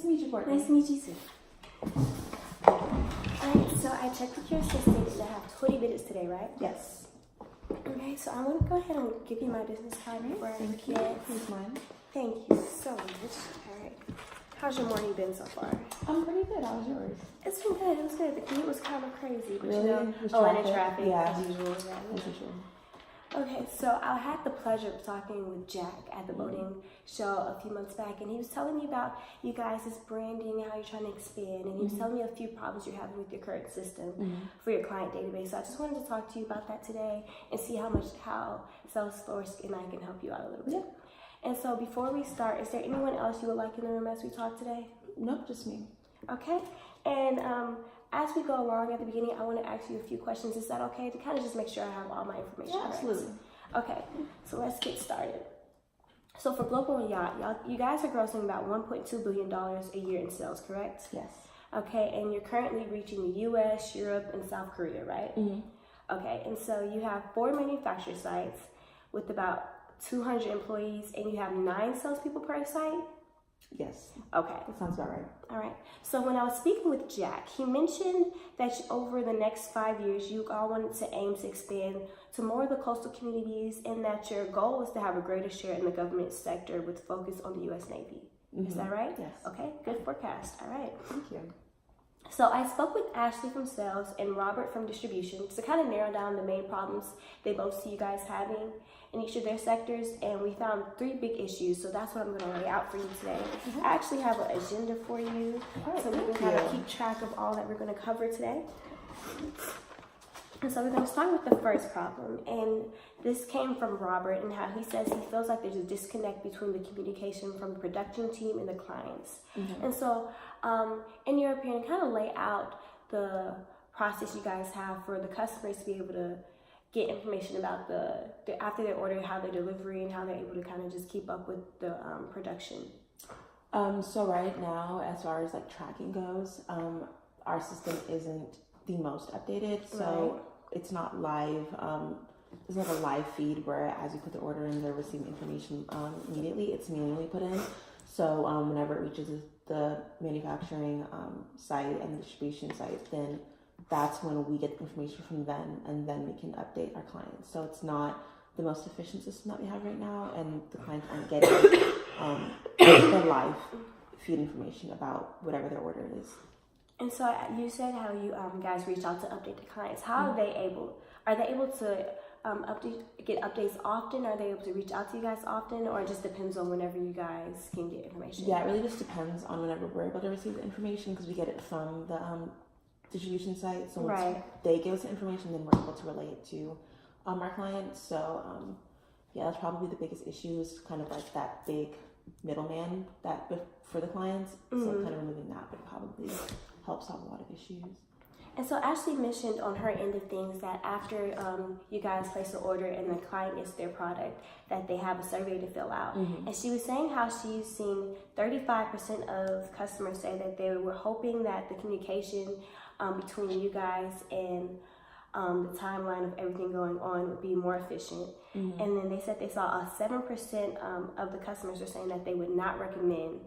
to meet you, Courtney. Nice to meet you too. Alright, so I checked with your assistant and I have 20 minutes today, right? Yes. Okay, so I'm going to go ahead and give you my business card before I Thank you. forget. Here's mine. Thank you so much. Alright. How's your morning been so far? I'm pretty good. How's yours? It's been good. It was good. The commute was kind of crazy, but Really? you know, With and traffic? traffic Yeah. as usual. As usual. Okay, so I had the pleasure of talking with Jack at the boating show a few months back, and he was telling me about you guys' branding, how you're trying to expand, and he was telling me a few problems you're having with your current system for your client database. So I just wanted to talk to you about that today and see how Salesforce and I can help you out a little bit. Yeah. And so before we start, is there anyone else you would like in the room as we talk today? Nope, just me. Okay, and as we go along at the beginning, I want to ask you a few questions. Is that okay? To kind of just make sure I have all my information correct. Absolutely. Okay, so let's get started. So for Global Yacht, you guys are grossing about $1.2 billion a year in sales, correct? Yes. Okay, and you're currently reaching the US, Europe, and South Korea, right? Mm-hmm. Okay, and so you have 4 manufacturer sites with about 200 employees, and you have 9 salespeople per site? Yes. Okay. That sounds about right. All right. So when I was speaking with Jack, he mentioned that over the next 5 years, you all wanted to aim to expand to more of the coastal communities, and that your goal was to have a greater share in the government sector with focus on the U.S. Navy. Is that right? Yes. Okay. Good forecast. All right. Thank you. So I spoke with Ashley from sales and Robert from distribution to kind of narrow down the main problems they both see you guys having in each of their sectors, and we found 3 big issues. So that's what I'm going to lay out for you today. I actually have an agenda for you, so we can kind of keep track of all that we're going to cover today. And so we're going to start with the first problem, and this came from Robert, and how he says he feels like there's a disconnect between the communication from the production team and the clients. And so, in your opinion, kind of lay out the process you guys have for the customers to be able to get information about the after their order, how they're delivering, how they're able to kind of just keep up with the production. So right now, as far as like tracking goes, our system isn't the most updated, so it's not live. It's not a live feed where as you put the order in, they're receiving information immediately. It's manually put in. So whenever it reaches the manufacturing site and the distribution site, then that's when we get information from them, and then we can update our clients. So it's not the most efficient system that we have right now, and the clients aren't getting the live feed information about whatever their order is. And so you said how you guys reach out to update the clients. How are they able? Are they able to get updates often? Are they able to reach out to you guys often, or it just depends on whenever you guys can get information? Yeah, it really just depends on whenever we're able to receive the information, because we get it from the distribution site. So once they give us the information, then we're able to relay it to our clients. So yeah, that's probably the biggest issue, is kind of like that big middleman that for the clients. So kind of removing that would probably help solve a lot of issues. And so Ashley mentioned on her end of things that after you guys place the order and the client gets their product, that they have a survey to fill out. And she was saying how she's seen 35% of customers say that they were hoping that the communication between you guys and the timeline of everything going on would be more efficient. And then they said they saw 7% of the customers are saying that they would not recommend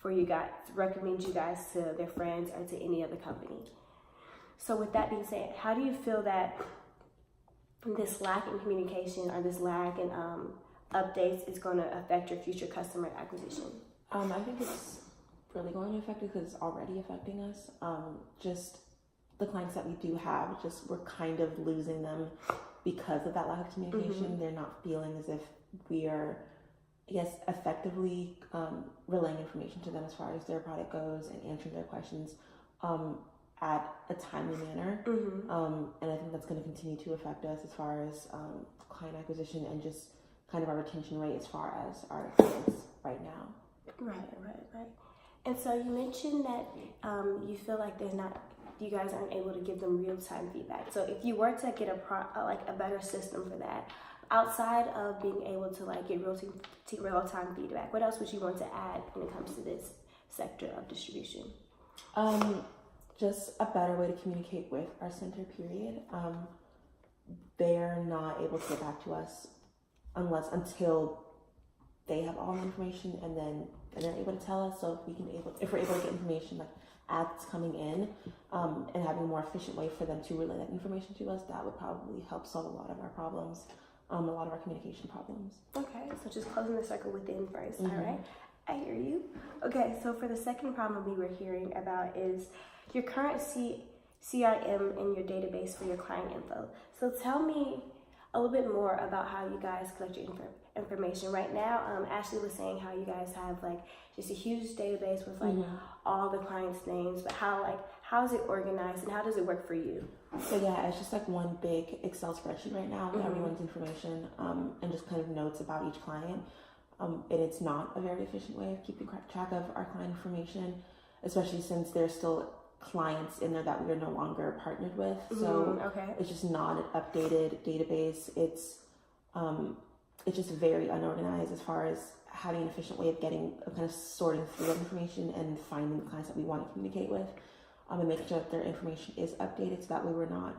you guys to their friends or to any other company. So with that being said, how do you feel that this lack in communication or this lack in updates is going to affect your future customer acquisition? I think it's really going to affect it because it's already affecting us. Just the clients that we do have, we're kind of losing them because of that lack of communication. They're not feeling as if we are, I guess, effectively relaying information to them as far as their product goes and answering their questions at a timely manner. And I think that's going to continue to affect us as far as client acquisition and just kind of our retention rate as far as our clients right now. Right. And so you mentioned that you feel like you guys aren't able to give them real-time feedback. So if you were to get a better system for that, outside of being able to get real-time feedback, what else would you want to add when it comes to this sector of distribution? Just a better way to communicate with our center, period. They're not able to get back to us until they have all the information, and then and they're able to tell us. So if we're able to get information like ads coming in, and having a more efficient way for them to relay that information to us, that would probably help solve a lot of our problems, a lot of our communication problems. Okay, so just closing the circle within first. All right, I hear you. Okay, so for the second problem we were hearing about is your current CRM in your database for your client info. So tell me a little bit more about how you guys collect your information. Right now, Ashley was saying how you guys have like just a huge database with like all the clients' names, but how is it organized and how does it work for you? So yeah, it's just like one big Excel spreadsheet right now with everyone's information, and just kind of notes about each client. And it's not a very efficient way of keeping track of our client information, especially since there's still clients in there that we are no longer partnered with. So it's just not an updated database. It's just very unorganized as far as having an efficient way of kind of sorting through that information and finding the clients that we want to communicate with, and making sure that their information is updated, so that way we're not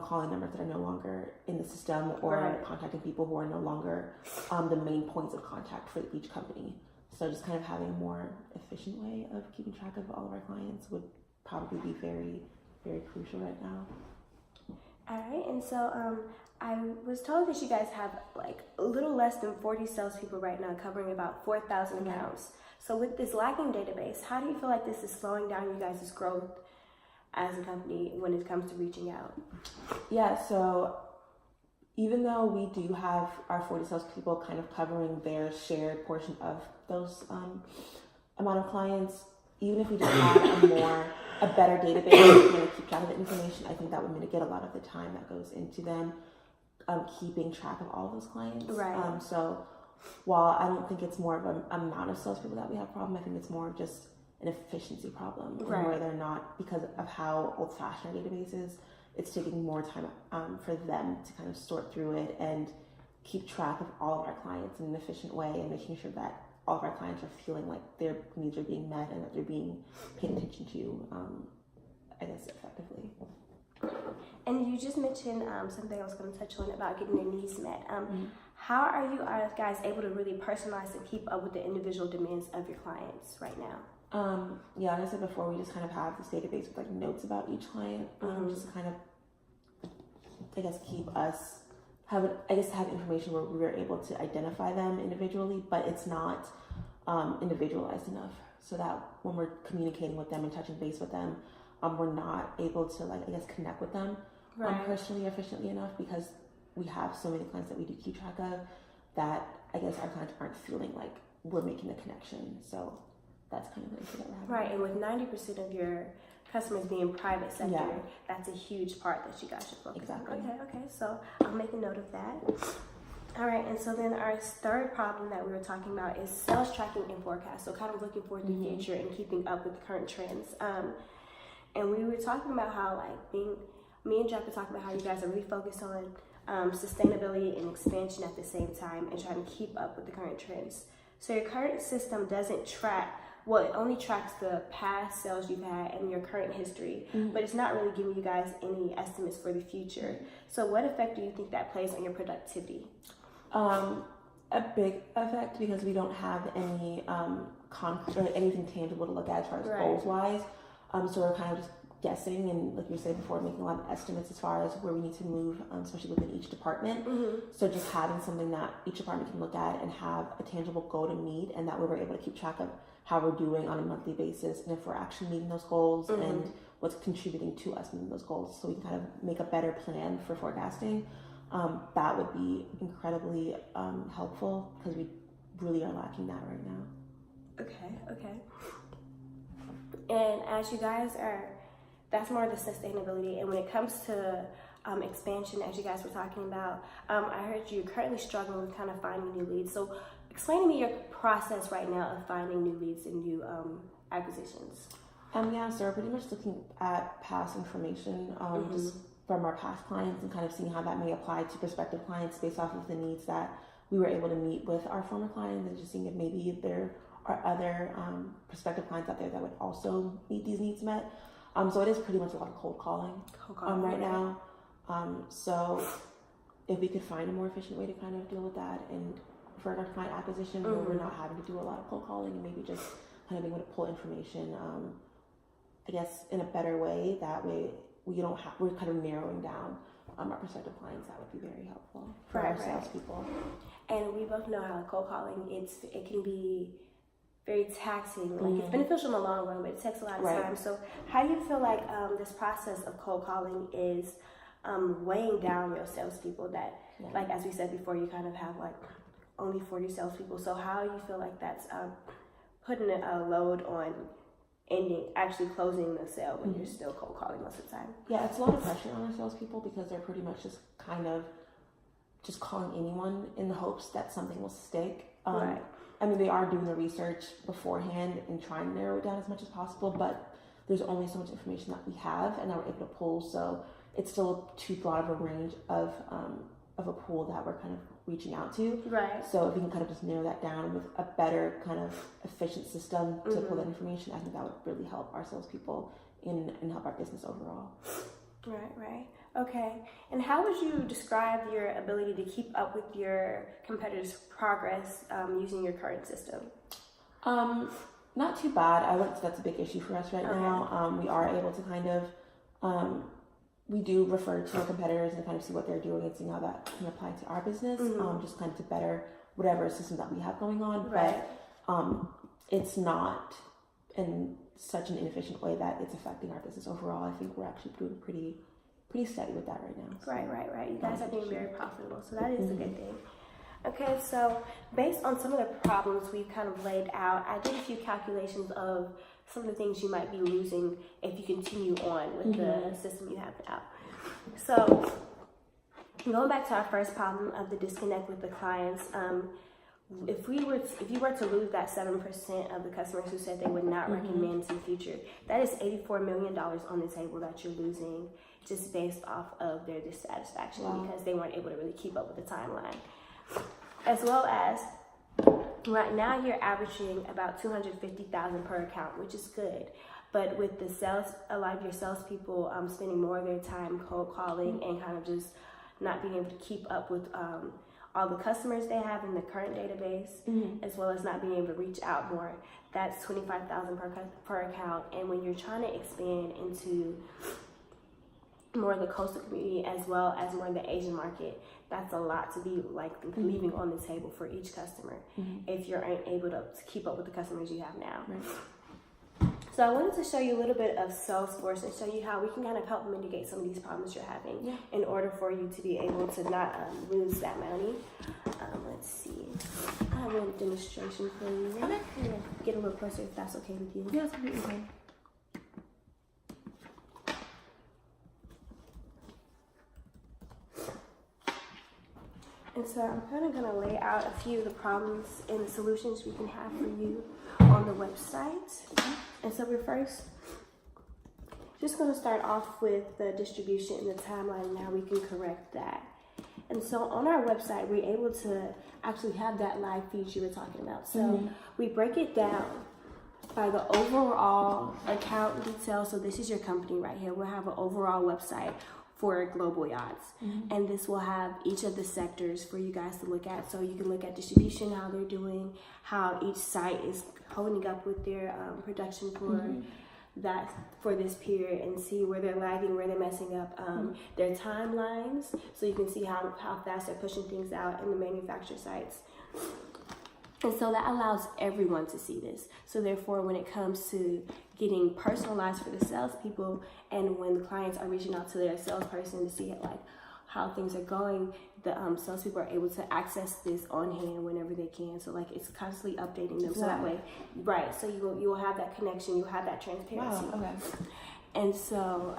calling numbers that are no longer in the system, or contacting people who are no longer the main points of contact for each company. So just kind of having a more efficient way of keeping track of all of our clients would probably be very, very crucial right now. All right, and so I was told that you guys have like a little less than 40 salespeople right now, covering about 4,000 accounts. So with this lacking database, how do you feel like this is slowing down you guys' growth as a company when it comes to reaching out? Yeah, so even though we do have our 40 salespeople kind of covering their shared portion of those amount of clients, even if we just had a better database to kind of keep track of the information, I think that would mitigate a lot of the time that goes into them keeping track of all of those clients. Right. So while I don't think it's more of an amount of salespeople that we have a problem, I think it's more of just an efficiency problem, where they're not, because of how old-fashioned our database is, it's taking more time for them to kind of sort through it and keep track of all of our clients in an efficient way, and making sure that all of our clients are feeling like their needs are being met and that they're being paid attention to, I guess, effectively. And you just mentioned something I was going to touch on about getting their needs met. How are you guys able to really personalize and keep up with the individual demands of your clients right now? Yeah, like I said before, we just kind of have this database with like notes about each client, just to kind of, I guess, have information where we're able to identify them individually, but it's not individualized enough, so that when we're communicating with them and touching base with them, we're not able to connect with them personally or efficiently enough, because we have so many clients that we do keep track of that I guess our clients aren't feeling like we're making the connection. So that's kind of the issue that we're having. Right, and with 90% of your customers being private sector, that's a huge part that you guys should focus on. Okay, so I'll make a note of that. All right, and so then our third problem that we were talking about is sales tracking and forecast. So kind of looking forward to the future and keeping up with current trends. And we were talking about how me and Jack were talking about how you guys are really focused on sustainability and expansion at the same time and trying to keep up with the current trends. So your current system doesn't track, well, it only tracks the past sales you've had and your current history, but it's not really giving you guys any estimates for the future. So what effect do you think that plays on your productivity? A big effect, because we don't have any anything tangible to look at as far as goals wise. So we're kind of just guessing, and like you said before, making a lot of estimates as far as where we need to move, especially within each department. So just having something that each department can look at and have a tangible goal to meet, and that way we're able to keep track of how we're doing on a monthly basis, and if we're actually meeting those goals and what's contributing to us meeting those goals, so we can kind of make a better plan for forecasting. That would be incredibly helpful, because we really are lacking that right now. Okay. And as you guys are, that's more the sustainability. And when it comes to expansion, as you guys were talking about, I heard you're currently struggling with kind of finding new leads. So explain to me your process right now of finding new leads and new acquisitions. So we're pretty much looking at past information, just from our past clients, and kind of seeing how that may apply to prospective clients based off of the needs that we were able to meet with our former clients, and just seeing if maybe there are other prospective clients out there that would also need these needs met. So it is pretty much a lot of cold calling right now. So if we could find a more efficient way to kind of deal with that and preferred our client acquisition, where we're not having to do a lot of cold calling and maybe just kind of being able to pull information, I guess, in a better way. That way we're kind of narrowing down our prospective clients. That would be very helpful for our salespeople. And we both know how cold calling, it can be very taxing. Like it's beneficial in the long run, but it takes a lot of time. So how do you feel like this process of cold calling is weighing down your salespeople? That, like as we said before, you kind of have like only 40 salespeople. So how do you feel like that's putting a load on actually closing the sale when you're still cold calling most of the time? Yeah, it's a lot of pressure on our salespeople because they're pretty much just kind of just calling anyone in the hopes that something will stick. I mean, they are doing the research beforehand and trying to narrow it down as much as possible, but there's only so much information that we have and that we're able to pull. So it's still too broad of a range of a pool that we're kind of reaching out to. Right. So if we can kind of just narrow that down with a better kind of efficient system to pull that information, I think that would really help our salespeople and help our business overall. Right. Okay. And how would you describe your ability to keep up with your competitors' progress using your current system? Not too bad. I wouldn't say that's a big issue for us right now. We are able to kind of, we do refer to our competitors and kind of see what they're doing and see how that can apply to our business, just kind of to better whatever system that we have going on. Right. But it's not in such an inefficient way that it's affecting our business overall. I think we're actually doing pretty steady with that right now. So right. You guys are being very profitable, so that is a good thing. Okay, so based on some of the problems we've kind of laid out, I did a few calculations of some of the things you might be losing if you continue on with the system you have now. So going back to our first problem of the disconnect with the clients, if you were to lose that 7% of the customers who said they would not recommend in the future, that is $84 million on the table that you're losing just based off of their dissatisfaction because they weren't able to really keep up with the timeline. As well as right now you're averaging about $250,000 per account, which is good. But with the a lot of your salespeople spending more of their time cold calling and kind of just not being able to keep up with all the customers they have in the current database, as well as not being able to reach out more, that's $25,000 per account. And when you're trying to expand into more of the coastal community as well as more in the Asian market, that's a lot to be like leaving on the table for each customer if you're unable to keep up with the customers you have now. So I wanted to show you a little bit of Salesforce and show you how we can kind of help mitigate some of these problems you're having in order for you to be able to not lose that money. Let's see. I have a demonstration for you. I'm going to get a little closer if that's okay with you. Yeah, that's completely fine. And so I'm kind of going to lay out a few of the problems and the solutions we can have for you on the website. And so we're first just going to start off with the distribution and the timeline and how we can correct that. And so on our website, we're able to actually have that live feed you were talking about. So we break it down by the overall account details. So this is your company right here. We'll have an overall website for Global Yachts. And this will have each of the sectors for you guys to look at. So you can look at distribution, how they're doing, how each site is holding up with their production for this period, and see where they're lagging, where they're messing up, their timelines, so you can see how fast they're pushing things out in the manufacturer sites. And so that allows everyone to see this. So therefore, when it comes to getting personalized for the salespeople, and when the clients are reaching out to their salesperson to see like how things are going, the salespeople are able to access this on hand whenever they can. So like it's constantly updating them. So that way, so you will have that connection, you'll have that transparency. Wow, okay. And so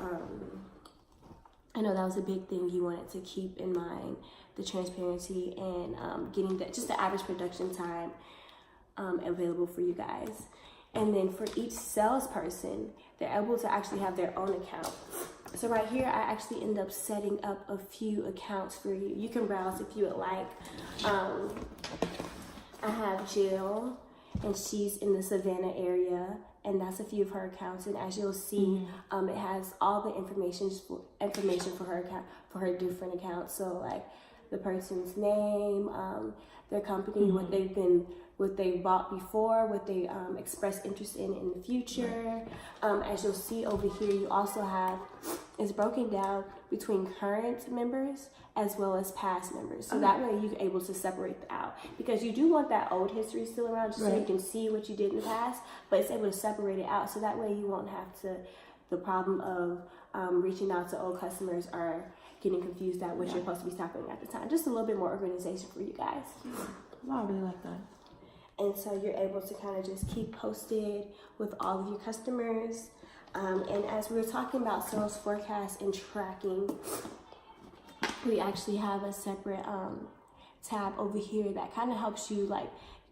I know that was a big thing you wanted to keep in mind, the transparency and getting just the average production time available for you guys. And then for each salesperson, they're able to actually have their own account. So right here, I actually end up setting up a few accounts for you. You can browse if you would like. I have Jill, and she's in the Savannah area, and that's a few of her accounts. And as you'll see, it has all the information for her account, for her different accounts. So like the person's name, their company, what they bought before, what they expressed interest in the future. As you'll see over here, you also have, it's broken down between current members as well as past members. So that way you're able to separate out, because you do want that old history still around just so you can see what you did in the past, but it's able to separate it out. So that way you won't have the problem of reaching out to old customers or getting confused at what you're supposed to be stocking at the time. Just a little bit more organization for you guys. Wow, I really like that. And so you're able to kind of just keep posted with all of your customers. And as we were talking about sales forecast and tracking, we actually have a separate tab over here that kind of helps you like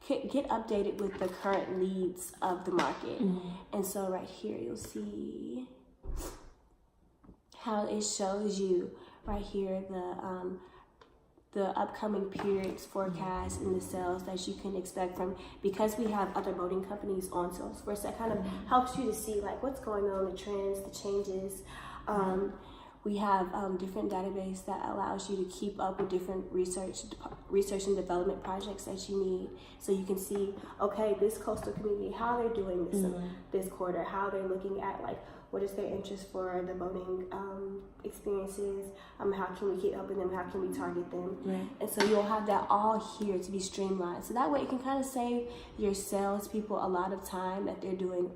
get updated with the current leads of the market. And so right here you'll see how it shows you right here the upcoming periods forecast and the sales that you can expect from, because we have other boating companies on Salesforce, that kind of helps you to see like what's going on, the trends, the changes. We have different database that allows you to keep up with different research and development projects that you need. So you can see, okay, this coastal community, how they're doing this quarter, how they're looking at like, what is their interest for the boating experiences? How can we keep helping them? How can we target them? And so you'll have that all here to be streamlined. So that way it can kind of save your salespeople a lot of time that they're doing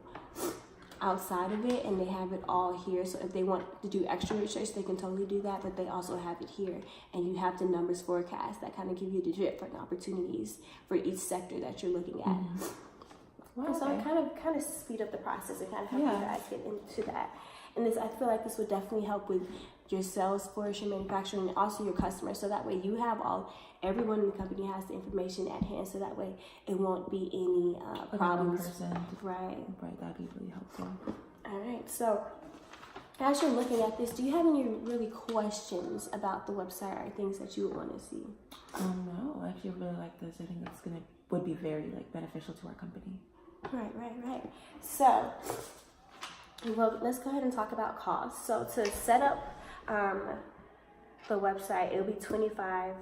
outside of it, and they have it all here. So if they want to do extra research, they can totally do that, but they also have it here. And you have the numbers forecast that kind of give you the different opportunities for each sector that you're looking at. Wow, and so it kind of speed up the process and kind of help you guys get into that. And this, I feel like this would definitely help with your sales force, your manufacturing, and also your customers. So that way you have everyone in the company has the information at hand. So that way it won't be any problems. Right, that'd be really helpful. All right. So as you're looking at this, do you have any really questions about the website or things that you would want to see? No, I actually really like this. I think it's would be very like beneficial to our company. Right. So, well, let's go ahead and talk about costs. So to set up the website, it'll be $25,000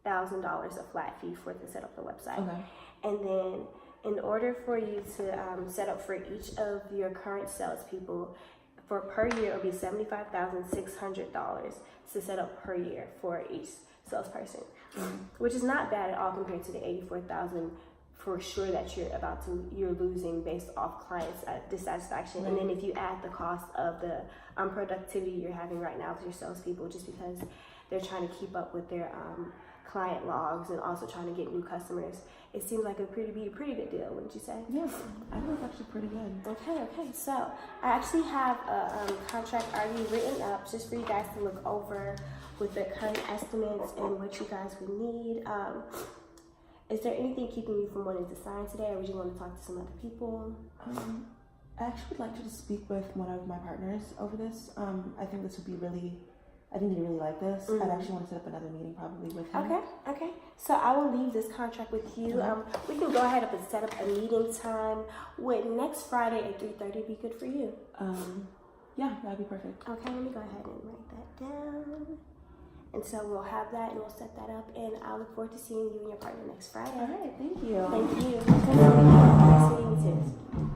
a flat fee to set up the website. Okay. And then in order for you to set up for each of your current salespeople, for per year, it'll be $75,600 to set up per year for each salesperson, which is not bad at all compared to the $84,000 for sure that you're losing based off clients' dissatisfaction. And then if you add the cost of the unproductivity you're having right now with your salespeople, just because they're trying to keep up with their client logs and also trying to get new customers, it seems like it'd be a pretty good deal, wouldn't you say? Yeah, I think it's actually pretty good. Okay. So I actually have a contract already written up just for you guys to look over with the current estimates and what you guys would need. Is there anything keeping you from wanting to sign today, or would you want to talk to some other people? I actually would like to just speak with one of my partners over this. I think this would be I think he'd really like this. I'd actually want to set up another meeting probably with him. Okay. So I will leave this contract with you. We can go ahead and set up a meeting time. Would next Friday at 3:30 be good for you? Yeah, that'd be perfect. Okay, let me go ahead and write that down. And so we'll have that and we'll set that up, and I look forward to seeing you and your partner next Friday. All right, thank you. Thank you.